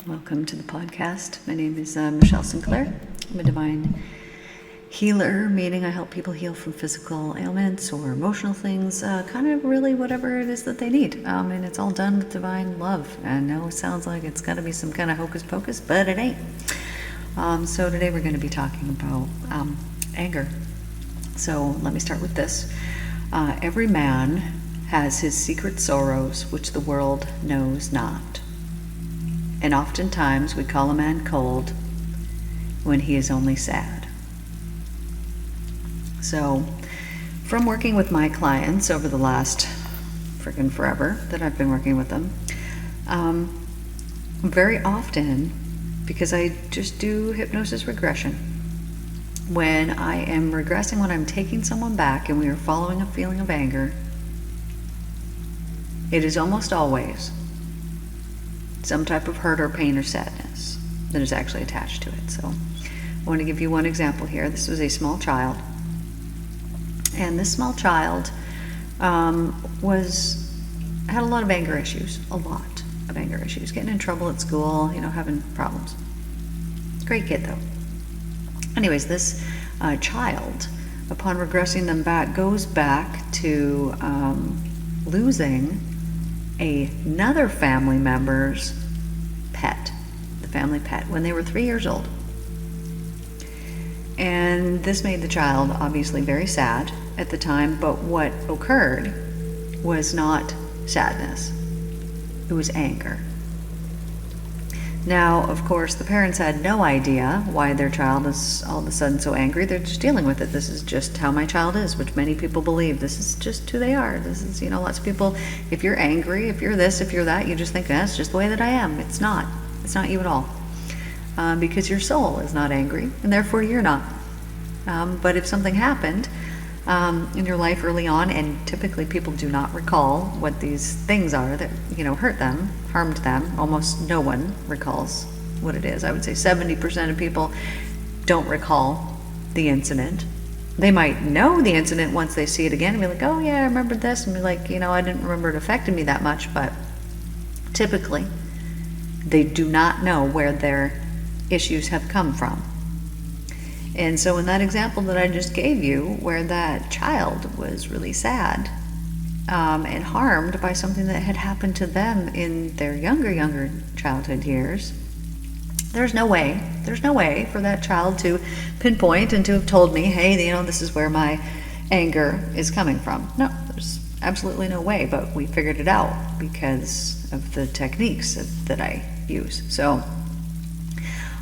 Welcome to the podcast. My name is Michelle Sinclair. I'm a divine healer, meaning I help people heal from physical ailments or emotional things, kind of really whatever it is that they need. And it's all done with divine love. I know it sounds like it's got to be some kind of hocus pocus, but it ain't. So today we're going to be talking about anger. So let me start with this. Every man has his secret sorrows which the world knows not. And oftentimes we call a man cold when he is only sad. So, from working with my clients over the last friggin' forever that I've been working with them, very often, because I just do hypnosis regression, when I am regressing, when I'm taking someone back and we are following a feeling of anger, it is almost always some type of hurt or pain or sadness that is actually attached to it. So I want to give you one example here. This was a small child, and this small child had a lot of anger issues, getting in trouble at school, having problems. Great kid though. Anyways, this child, upon regressing them back, goes back to losing another family member's pet, the family pet, when they were 3 years old. And this made the child obviously very sad at the time, but what occurred was not sadness, it was anger. Now, of course, the parents had no idea why their child is all of a sudden so angry. They're just dealing with it. This is just how my child is, which many people believe. This is just who they are. This is, lots of people, if you're angry, if you're this, if you're that, you just think that's just the way that I am. It's not. It's not you at all. Because your soul is not angry, and therefore you're not. But if something happened in your life early on, and typically people do not recall what these things are that, hurt them, harmed them. Almost no one recalls what it is. I would say 70% of people don't recall the incident. They might know the incident once they see it again and be like, oh yeah, I remember this, and be like, I didn't remember it affected me that much, but typically they do not know where their issues have come from. And so in that example that I just gave you, where that child was really sad and harmed by something that had happened to them in their younger childhood years, there's no way for that child to pinpoint and to have told me, hey, this is where my anger is coming from. No, there's absolutely no way, but we figured it out because of the techniques that I use. So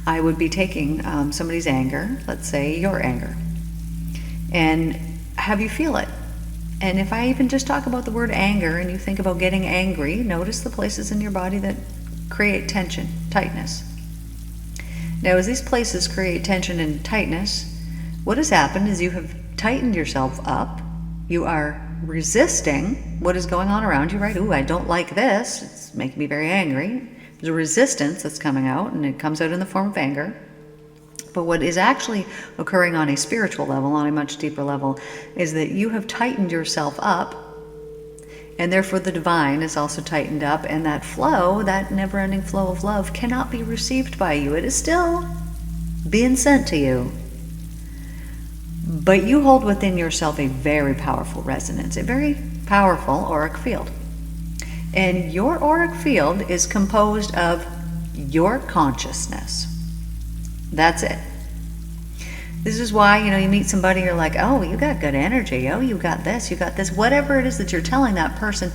I would be taking somebody's anger, let's say your anger, and have you feel it. And if I even just talk about the word anger and you think about getting angry, notice the places in your body that create tension, tightness. Now, as these places create tension and tightness, what has happened is you have tightened yourself up. You are resisting what is going on around you, right? Ooh, I don't like this. It's making me very angry. There's a resistance that's coming out, and it comes out in the form of anger. But what is actually occurring on a spiritual level, on a much deeper level, is that you have tightened yourself up, and therefore the divine is also tightened up, and that flow, that never-ending flow of love, cannot be received by you. It is still being sent to you. But you hold within yourself a very powerful resonance, a very powerful auric field. And your auric field is composed of your consciousness. That's it. This is why, you meet somebody, you're like, oh, you got good energy. Oh, you got this, you got this. Whatever it is that you're telling that person,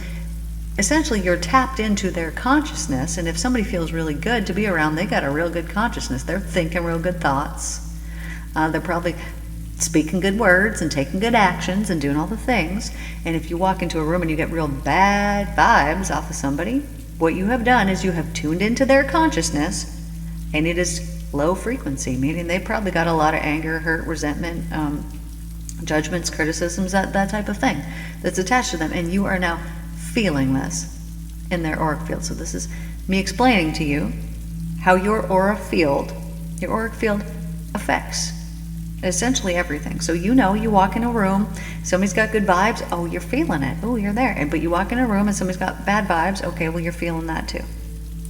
essentially you're tapped into their consciousness. And if somebody feels really good to be around, they got a real good consciousness. They're thinking real good thoughts. They're probably speaking good words and taking good actions and doing all the things. And if you walk into a room and you get real bad vibes off of somebody, what you have done is you have tuned into their consciousness, and it is low frequency, meaning they probably got a lot of anger, hurt, resentment, judgments, criticisms, that type of thing that's attached to them. And you are now feeling this in their auric field. So this is me explaining to you how your auric field affects essentially everything. So you walk in a room, somebody's got good vibes, oh, you're feeling it, oh, you're there. But you walk in a room and somebody's got bad vibes, okay, well, you're feeling that too.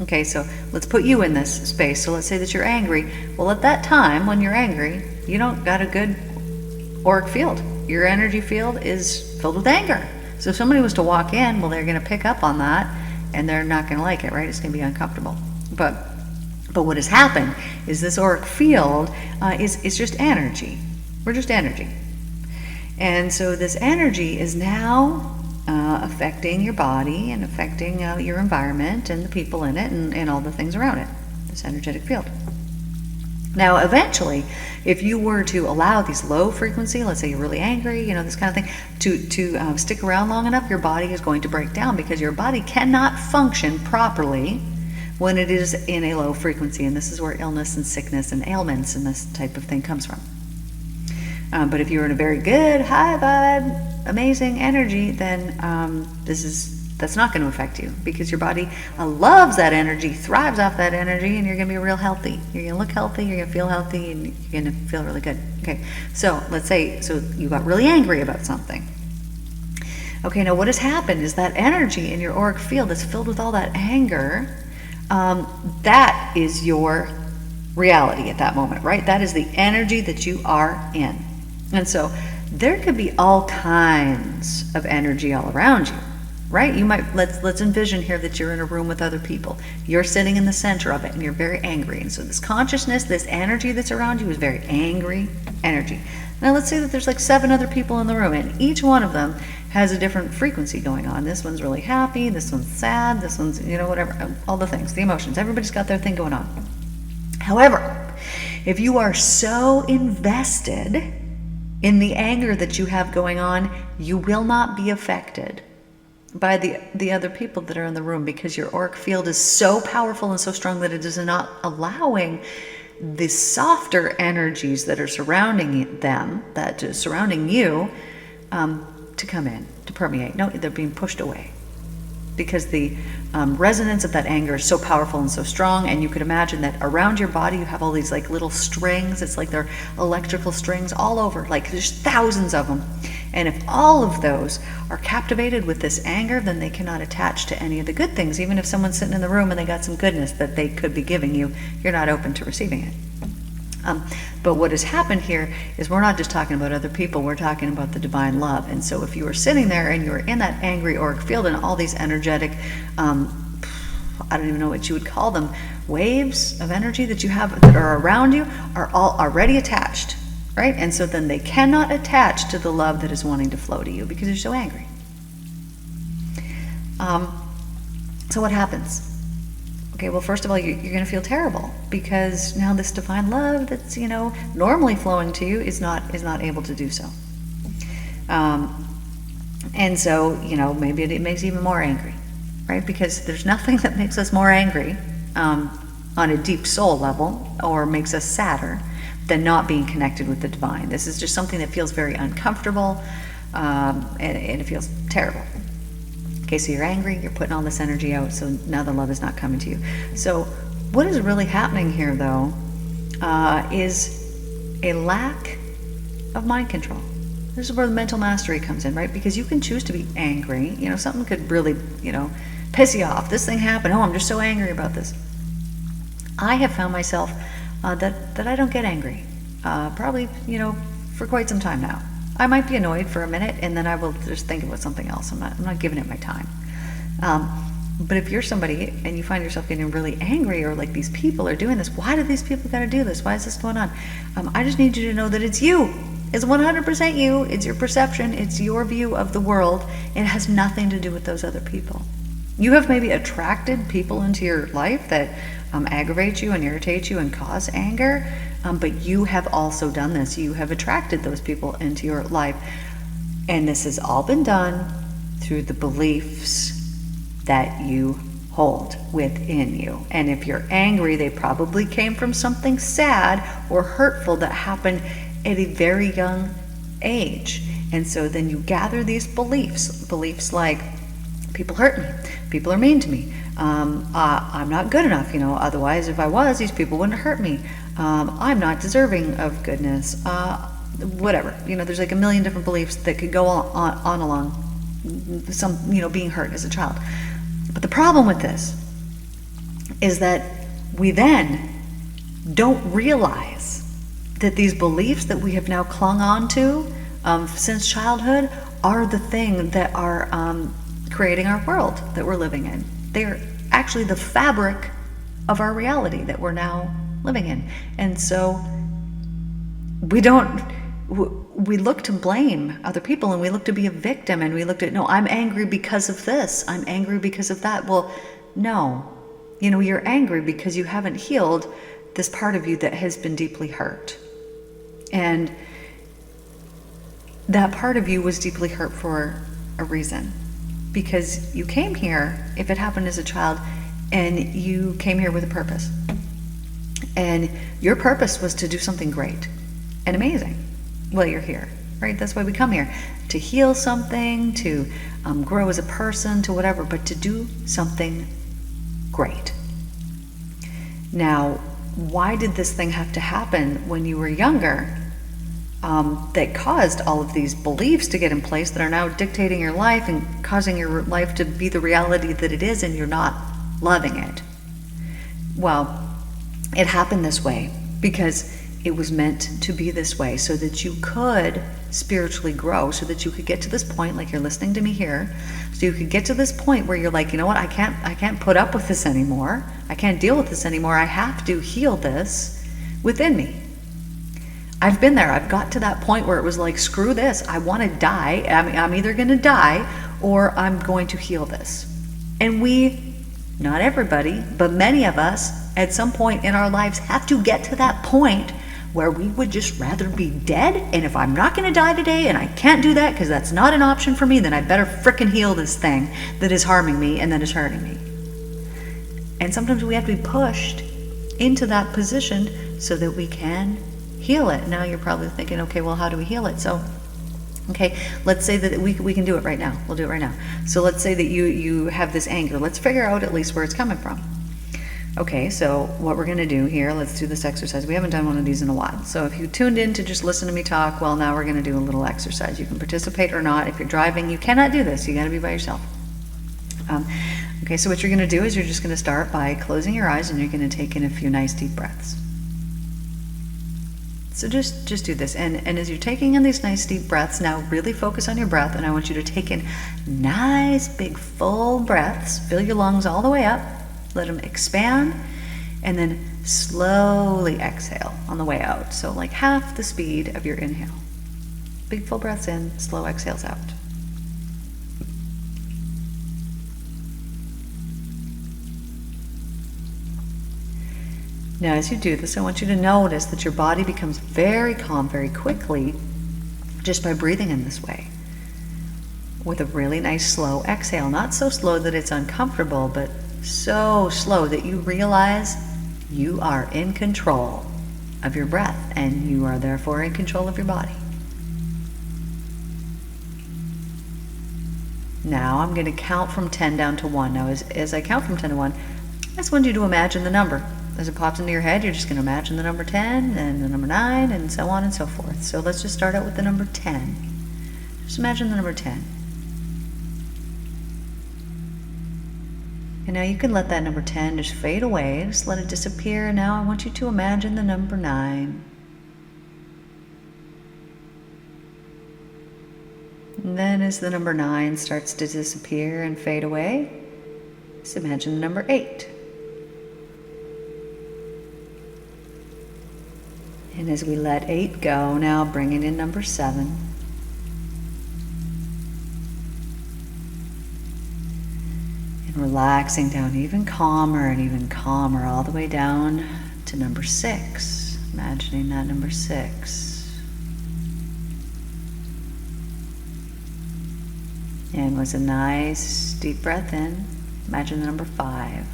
Okay, so let's put you in this space. So let's say that you're angry. Well, at that time when you're angry, you don't got a good auric field. Your energy field is filled with anger. So if somebody was to walk in, well, they're going to pick up on that, and they're not going to like it, right? It's going to be uncomfortable. But what has happened is this auric field is just energy. We're just energy. And so this energy is now affecting your body and affecting your environment and the people in it and all the things around it, this energetic field. Now, eventually, if you were to allow these low frequency, let's say you're really angry, this kind of thing, to stick around long enough, your body is going to break down, because your body cannot function properly when it is in a low frequency. And this is where illness and sickness and ailments and this type of thing comes from. But if you're in a very good, high vibe, amazing energy, then that's not going to affect you, because your body loves that energy, thrives off that energy, and you're going to be real healthy. You're going to look healthy, you're going to feel healthy, and you're going to feel really good. Okay, so let's say, you got really angry about something. Okay, now what has happened is that energy in your auric field that's filled with all that anger, that is your reality at that moment, right? That is the energy that you are in. And so there could be all kinds of energy all around you, right? You might, let's envision here that you're in a room with other people. You're sitting in the center of it, and you're very angry. And so this consciousness, this energy that's around you is very angry energy. Now let's say that there's like 7 other people in the room, and each one of them has a different frequency going on. This one's really happy, this one's sad, this one's, whatever, all the things, the emotions. Everybody's got their thing going on. However, if you are so invested in the anger that you have going on, you will not be affected by the other people that are in the room, because your auric field is so powerful and so strong that it is not allowing the softer energies that are surrounding them, that is surrounding you, to come in, to permeate. No, they're being pushed away, because the resonance of that anger is so powerful and so strong. And you could imagine that around your body you have all these like little strings. It's like they're electrical strings all over, like there's thousands of them. And if all of those are captivated with this anger, then they cannot attach to any of the good things. Even if someone's sitting in the room and they got some goodness that they could be giving you, you're not open to receiving it. But what has happened here is we're not just talking about other people, we're talking about the divine love. And so if you were sitting there and you were in that angry auric field, and all these energetic, I don't even know what you would call them, waves of energy that you have that are around you are all already attached, right? And so then they cannot attach to the love that is wanting to flow to you, because you're so angry. So what happens? Okay, well, first of all, you're going to feel terrible, because now this divine love that's, normally flowing to you is not able to do so. And so, maybe it makes you even more angry, right? Because there's nothing that makes us more angry on a deep soul level, or makes us sadder, than not being connected with the divine. This is just something that feels very uncomfortable, and it feels terrible. Okay, so you're angry, you're putting all this energy out, so now the love is not coming to you. So what is really happening here, though, is a lack of mind control. This is where the mental mastery comes in, right? Because you can choose to be angry. Something could really, piss you off. This thing happened. Oh, I'm just so angry about this. I have found myself that I don't get angry, probably, for quite some time now. I might be annoyed for a minute, and then I will just think about something else. I'm not giving it my time. But if you're somebody and you find yourself getting really angry, or like these people are doing this, why do these people got to do this? Why is this going on? I just need you to know that it's you. It's 100% you. It's your perception. It's your view of the world. It has nothing to do with those other people. You have maybe attracted people into your life that aggravate you and irritate you and cause anger, but you have also done this. You have attracted those people into your life, and this has all been done through the beliefs that you hold within you. And if you're angry, they probably came from something sad or hurtful that happened at a very young age. And so then you gather these beliefs like, people hurt me, people are mean to me, I'm not good enough, otherwise if I was, these people wouldn't hurt me, I'm not deserving of goodness, whatever. There's like a million different beliefs that could go on along some, being hurt as a child. But the problem with this is that we then don't realize that these beliefs that we have now clung on to since childhood are the thing that are creating our world that we're living in. They're actually the fabric of our reality that we're now living in. And so we look to blame other people, and we look to be a victim, and we look at, no, I'm angry because of this, I'm angry because of that. Well, no, you're angry because you haven't healed this part of you that has been deeply hurt. And that part of you was deeply hurt for a reason, because you came here, if it happened as a child, and you came here with a purpose. And your purpose was to do something great and amazing while you're here, right? That's why we come here, to heal something, to grow as a person, to whatever, but to do something great. Now, why did this thing have to happen when you were younger that caused all of these beliefs to get in place that are now dictating your life and causing your life to be the reality that it is, and you're not loving it? Well, it happened this way because it was meant to be this way, so that you could spiritually grow, so that you could get to this point, like you're listening to me here, so you could get to this point where you're like, you know what, I can't put up with this anymore. I can't deal with this anymore. I have to heal this within me. I've been there. I've got to that point where it was like, screw this. I want to die. I'm either going to die or I'm going to heal this. And we, not everybody, but many of us at some point in our lives have to get to that point where we would just rather be dead. And if I'm not going to die today and I can't do that because that's not an option for me, then I better frickin' heal this thing that is harming me and that is hurting me. And sometimes we have to be pushed into that position so that we can heal it. Now you're probably thinking, okay, well, how do we heal it? So, okay, let's say that we can do it right now. We'll do it right now. So let's say that you have this anger. Let's figure out at least where it's coming from. Okay, so what we're going to do here, let's do this exercise. We haven't done one of these in a while. So if you tuned in to just listen to me talk, well, now we're going to do a little exercise. You can participate or not. If you're driving, you cannot do this. You got to be by yourself. Okay, so what you're going to do is you're just going to start by closing your eyes, and you're going to take in a few nice deep breaths. So just do this. And as you're taking in these nice deep breaths, now really focus on your breath, and I want you to take in nice big full breaths. Fill your lungs all the way up. Let them expand, and then slowly exhale on the way out. So like half the speed of your inhale. Big full breaths in, slow exhales out. Now as you do this, I want you to notice that your body becomes very calm very quickly just by breathing in this way, with a really nice slow exhale. Not so slow that it's uncomfortable, but so slow that you realize you are in control of your breath, and you are therefore in control of your body. Now I'm going to count from 10 down to 1. Now as I count from 10 to 1, I just want you to imagine the number. As it pops into your head, you're just going to imagine the number 10 and the number 9 and so on and so forth. So let's just start out with the number 10. Just imagine the number 10. And now you can let that number 10 just fade away. Just let it disappear. And now I want you to imagine the number 9. And then as the number 9 starts to disappear and fade away, just imagine the number 8. And as we let 8 go, now bringing in number 7. And relaxing down even calmer all the way down to number 6. Imagining that number 6. And with a nice deep breath in, imagine the number 5.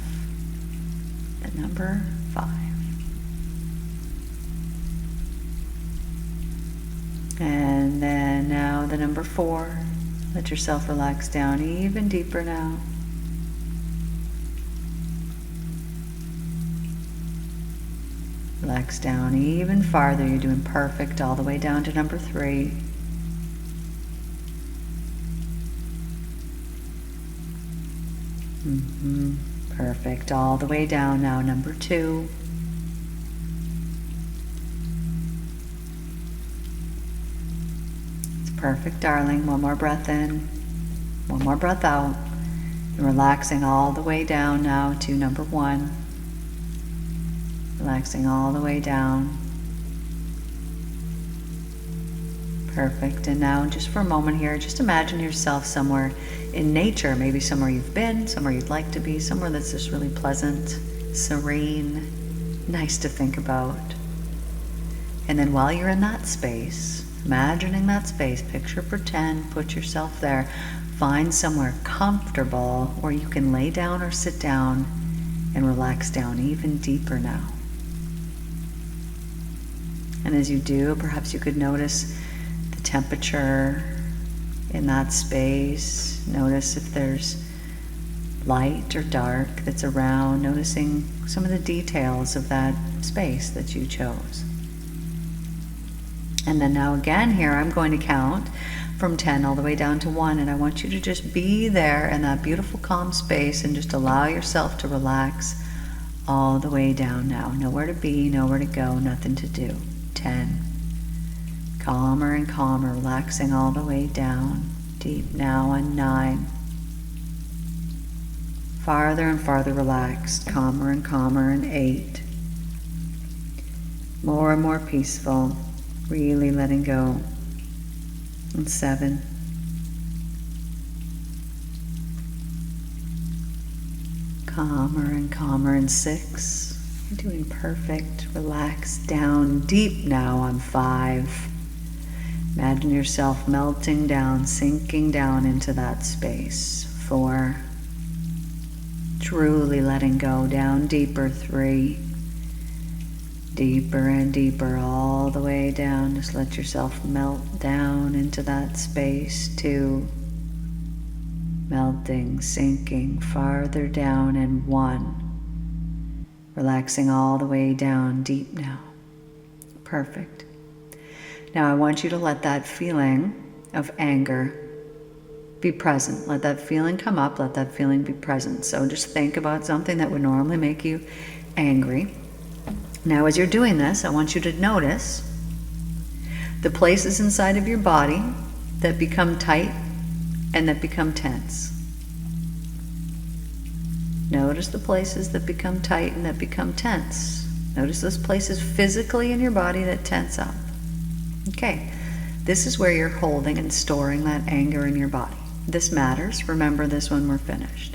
The number 5. And then now the number 4. Let yourself relax down even deeper now. Relax down even farther. You're doing perfect all the way down to number 3. Perfect. All the way down now, number 2. It's perfect, darling. One more breath in, one more breath out. And relaxing all the way down now to number 1. Relaxing all the way down. Perfect. And now just for a moment here, just imagine yourself somewhere in nature, maybe somewhere you've been, somewhere you'd like to be, somewhere that's just really pleasant, serene, nice to think about. And then while you're in that space, imagining that space, picture, pretend, put yourself there, find somewhere comfortable where you can lay down or sit down and relax down even deeper now. And as you do, perhaps you could notice the temperature in that space. Notice if there's light or dark that's around, noticing some of the details of that space that you chose. And then now again here, I'm going to count from 10 all the way down to 1, and I want you to just be there in that beautiful calm space and just allow yourself to relax all the way down now. Nowhere to be, nowhere to go, nothing to do. 10. Calmer and calmer, relaxing all the way down, deep now on 9. Farther and farther relaxed, calmer and calmer in 8. More and more peaceful, really letting go. And 7. Calmer and calmer in 6. You're doing perfect. Relax down deep now on 5. Imagine yourself melting down, sinking down into that space. 4. Truly letting go down deeper. 3. Deeper and deeper all the way down. Just let yourself melt down into that space. 2. Melting, sinking farther down. And 1. Relaxing all the way down deep now. Perfect. Now I want you to let that feeling of anger be present. Let that feeling come up. Let that feeling be present. So just think about something that would normally make you angry. Now as you're doing this, I want you to notice the places inside of your body that become tight and that become tense. Notice the places that become tight and that become tense. Notice those places physically in your body that tense up. Okay, this is where you're holding and storing that anger in your body. This matters. Remember this when we're finished.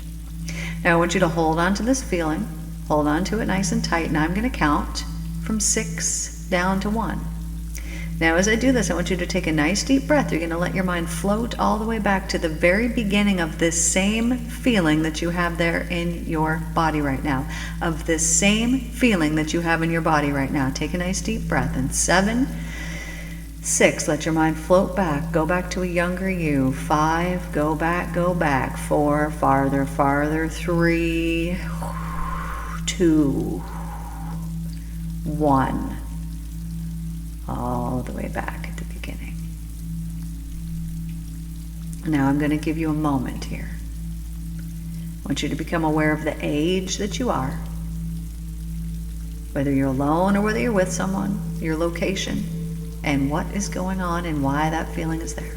Now I want you to hold on to this feeling. Hold on to it nice and tight. And I'm going to count from 6 down to 1. Now as I do this, I want you to take a nice deep breath. You're going to let your mind float all the way back to the very beginning of this same feeling that you have there in your body right now. Of this same feeling that you have in your body right now. Take a nice deep breath. And 7, 6, let your mind float back. Go back to a younger you. 5, go back. 4, farther, farther. 3, 2, 1. All the way back at the beginning. Now I'm going to give you a moment here. I want you to become aware of the age that you are, whether you're alone or whether you're with someone, your location, and what is going on and why that feeling is there.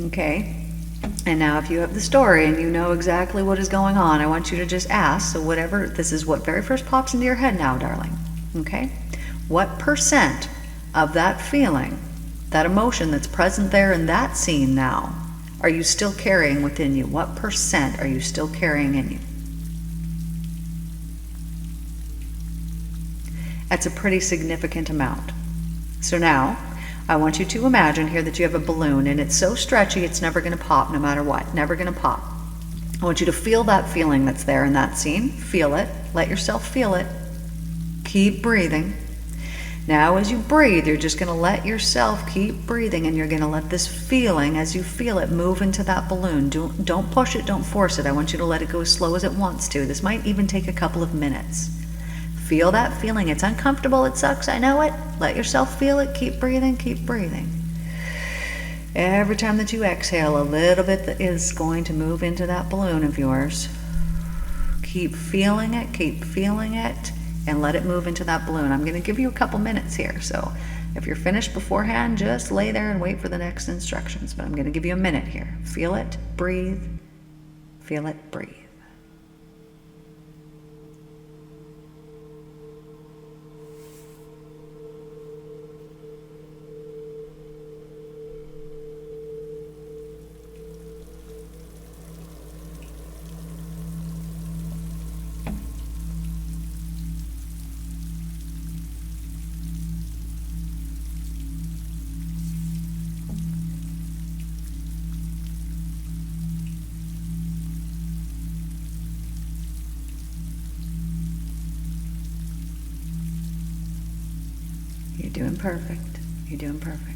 Okay, and now if you have the story and you know exactly what is going on, I want you to just ask, so whatever, this is what very first pops into your head now, darling, okay? What percent of that feeling, that emotion that's present there in that scene now, are you still carrying within you? What percent are you still carrying in you? That's a pretty significant amount. So now, I want you to imagine here that you have a balloon and it's so stretchy it's never going to pop no matter what, never going to pop. I want you to feel that feeling that's there in that scene. Feel it. Let yourself feel it. Keep breathing. Now as you breathe, you're just going to let yourself keep breathing, and you're going to let this feeling, as you feel it, move into that balloon. Don't push it, don't force it. I want you to let it go as slow as it wants to. This might even take a couple of minutes. Feel that feeling. It's uncomfortable, it sucks, I know it. Let yourself feel it. Keep breathing, keep breathing. Every time that you exhale, a little bit is going to move into that balloon of yours. Keep feeling it, and let it move into that balloon. I'm going to give you a couple minutes here, so if you're finished beforehand, just lay there and wait for the next instructions, but I'm going to give you a minute here. Feel it, breathe, feel it, breathe. You're doing perfect. You're doing perfect.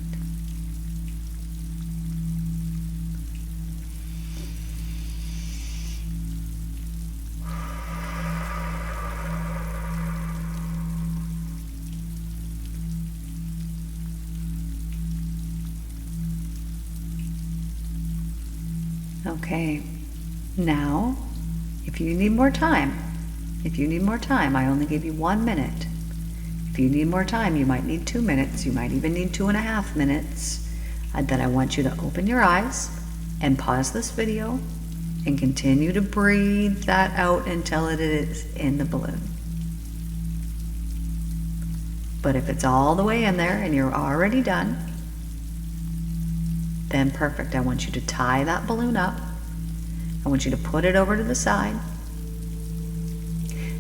Okay. Now, if you need more time, I only gave you 1 minute. If you need more time, you might need 2 minutes, you might even need 2.5 minutes. Then I want you to open your eyes and pause this video and continue to breathe that out until it is in the balloon. But if it's all the way in there and you're already done, then perfect. I want you to tie that balloon up. I want you to put it over to the side.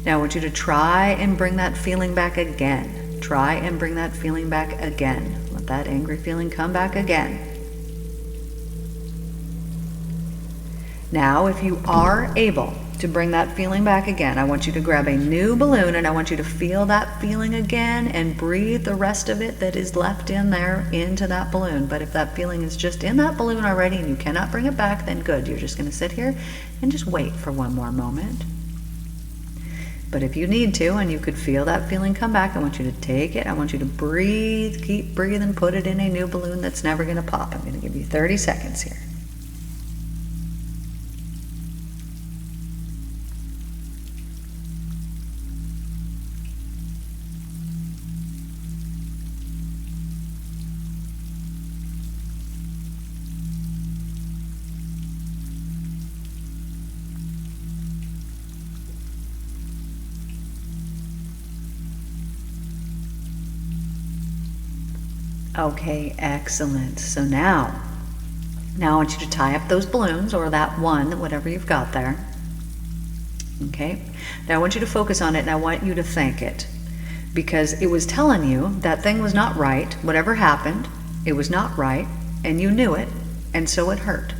Now I want you to try and bring that feeling back again. Try and bring that feeling back again. Let that angry feeling come back again. Now, if you are able to bring that feeling back again, I want you to grab a new balloon and I want you to feel that feeling again and breathe the rest of it that is left in there into that balloon. But if that feeling is just in that balloon already and you cannot bring it back, then good. You're just going to sit here and just wait for one more moment. But if you need to and you could feel that feeling come back, I want you to take it. I want you to breathe, keep breathing, put it in a new balloon that's never going to pop. I'm going to give you 30 seconds here. Okay, excellent. So now I want you to tie up those balloons, or that one, whatever you've got there. Okay, now I want you to focus on it and I want you to thank it, because it was telling you that thing was not right. Whatever happened, it was not right, and you knew it, and so it hurt.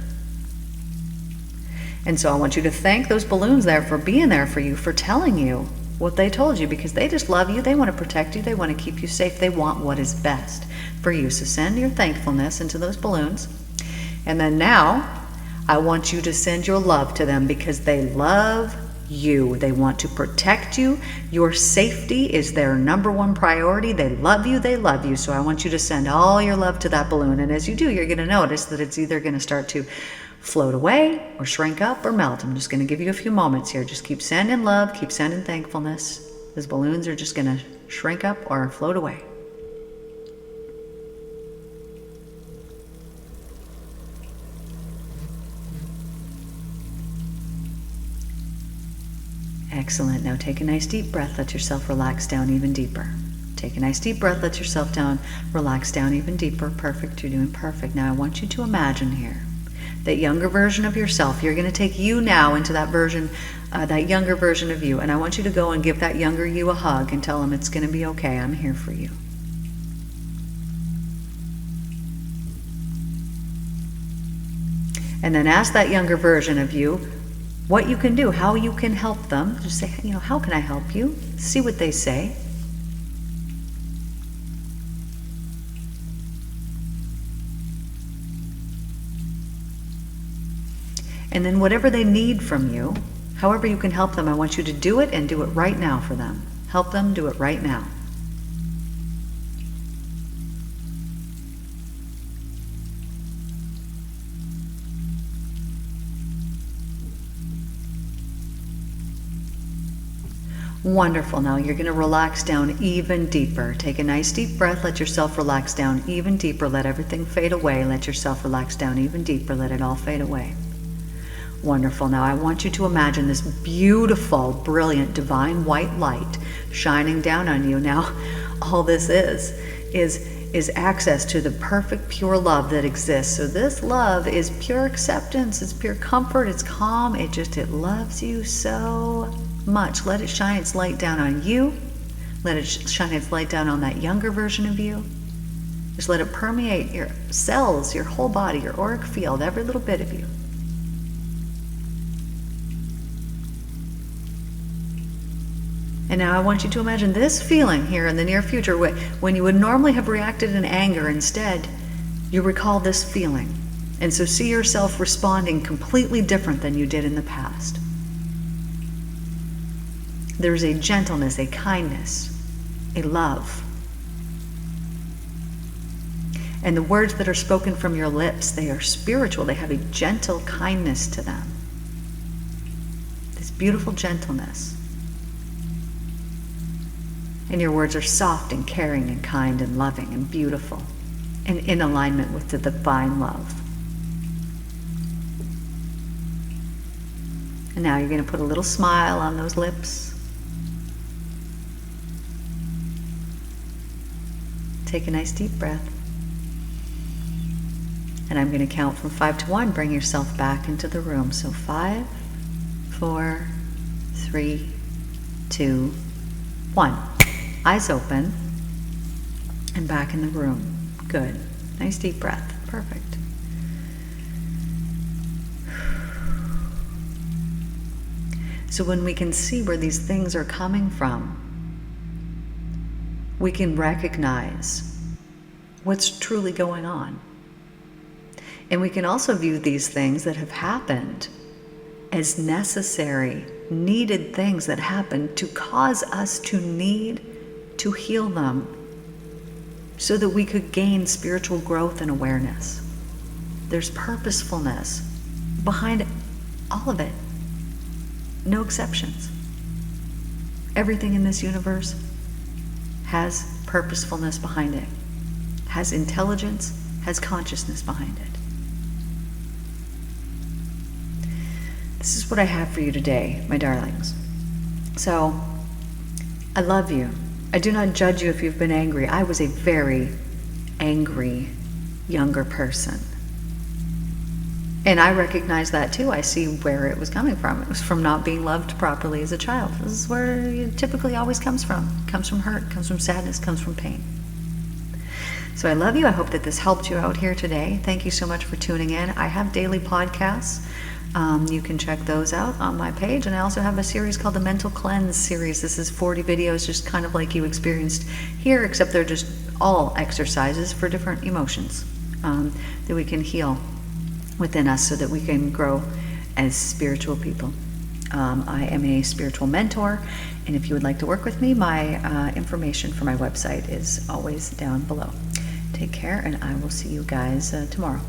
And so I want you to thank those balloons there for being there for you, for telling you what they told you, because they just love you. They want to protect you. They want to keep you safe. They want what is best for you. So send your thankfulness into those balloons. And then now I want you to send your love to them, because they love you. They want to protect you. Your safety is their number one priority. They love you. They love you. So I want you to send all your love to that balloon. And as you do, you're going to notice that it's either going to start to float away or shrink up or melt. I'm just going to give you a few moments here. Just keep sending love, keep sending thankfulness. Those balloons are just going to shrink up or float away. Excellent. Now take a nice deep breath. Let yourself relax down even deeper. Take a nice deep breath. Let yourself relax down even deeper. Perfect. You're doing perfect. Now I want you to imagine here that younger version of yourself. You're going to take you now into that version, that younger version of you. And I want you to go and give that younger you a hug and tell them it's going to be okay. I'm here for you. And then ask that younger version of you what you can do, how you can help them. Just say, how can I help you? See what they say. And then whatever they need from you, however you can help them, I want you to do it and do it right now for them. Help them do it right now. Wonderful. Now you're going to relax down even deeper. Take a nice deep breath. Let yourself relax down even deeper. Let everything fade away. Let yourself relax down even deeper. Let it all fade away. Wonderful. Now I want you to imagine this beautiful, brilliant, divine white light shining down on you. Now, all this is access to the perfect, pure love that exists. So this love is pure acceptance. It's pure comfort. It's calm. It loves you so much. Let it shine its light down on you. Let it shine its light down on that younger version of you. Just let it permeate your cells, your whole body, your auric field, every little bit of you. And now I want you to imagine this feeling here in the near future, when you would normally have reacted in anger. Instead, you recall this feeling. And so see yourself responding completely different than you did in the past. There's a gentleness, a kindness, a love. And the words that are spoken from your lips, they are spiritual. They have a gentle kindness to them. This beautiful gentleness. And your words are soft and caring and kind and loving and beautiful and in alignment with the divine love. And now you're going to put a little smile on those lips. Take a nice deep breath. And I'm going to count from 5 to 1. Bring yourself back into the room. So 5, 4, 3, 2, 1. Eyes open, and back in the room. Good. Nice deep breath. Perfect. So when we can see where these things are coming from, we can recognize what's truly going on. And we can also view these things that have happened as necessary, needed things that happen to cause us to need to heal them so that we could gain spiritual growth and awareness. There's purposefulness behind all of it. No exceptions. Everything in this universe has purposefulness behind it, has intelligence, has consciousness behind it. This is what I have for you today, my darlings. So, I love you. I do not judge you if you've been angry. I was a very angry younger person. And I recognize that too. I see where it was coming from. It was from not being loved properly as a child. This is where it typically always comes from. It comes from hurt, comes from sadness, comes from pain. So I love you. I hope that this helped you out here today. Thank you so much for tuning in. I have daily podcasts. You can check those out on my page. And I also have a series called the Mental Cleanse series. This is 40 videos, just kind of like you experienced here, except they're just all exercises for different emotions that we can heal within us so that we can grow as spiritual people. I am a spiritual mentor, and if you would like to work with me, my information for my website is always down below. Take care, and I will see you guys tomorrow.